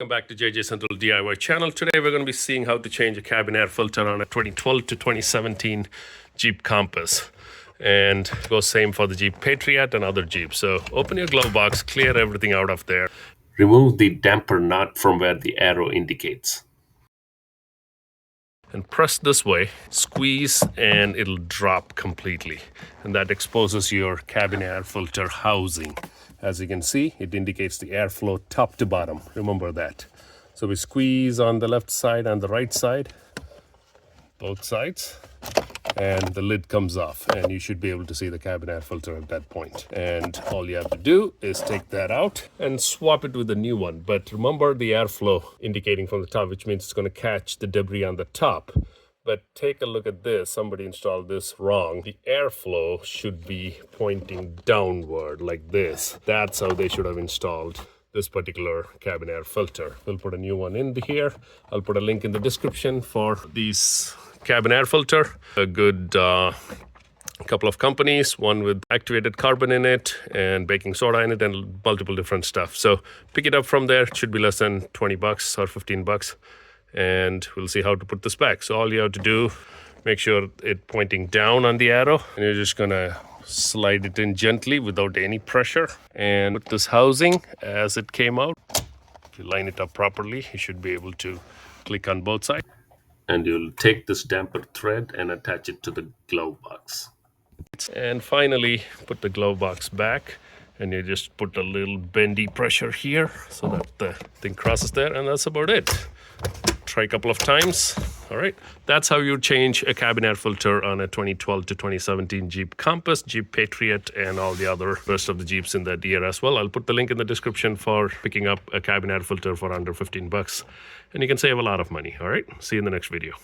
Welcome back to JJ Central DIY channel. Today we're going to be seeing how to change a cabin air filter on a 2012 to 2017 Jeep Compass. And it goes same for the Jeep Patriot and other Jeeps. So open your glove box, clear everything out of there. Remove the damper nut from where the arrow indicates. And press this way, squeeze, and it'll drop completely. And that exposes your cabin air filter housing. As you can see, it indicates the airflow top to bottom. Remember that. So we squeeze on the left side and the right side, both sides, and the lid comes off. And you should be able to see the cabin air filter at that point. And all you have to do is take that out and swap it with a new one. But remember the airflow indicating from the top, which means it's going to catch the debris on the top. But take a look at this. Somebody installed this wrong. The airflow should be pointing downward like this. That's how they should have installed this particular cabin air filter. We'll put a new one in here. I'll put a link in the description for these cabin air filter. A good couple of companies, one with activated carbon in it and baking soda in it and multiple different stuff. So pick it up from there. It should be less than 20 bucks or 15 bucks. And we'll see how to put this back. So all you have to do, make sure it pointing down on the arrow, and you're just gonna slide it in gently without any pressure and put this housing as it came out. If you line it up properly, you should be able to click on both sides. And you'll take this damper thread and attach it to the glove box. And finally, put the glove box back, and you just put a little bendy pressure here so that the thing crosses there, and that's about it. Try a couple of times. All right, that's how you change a cabin air filter on a 2012 to 2017 Jeep Compass, Jeep Patriot, and all the other rest of the Jeeps in that year as well. I'll put the link in the description for picking up a cabin air filter for under 15 bucks, and you can save a lot of money. All right, see you in the next video.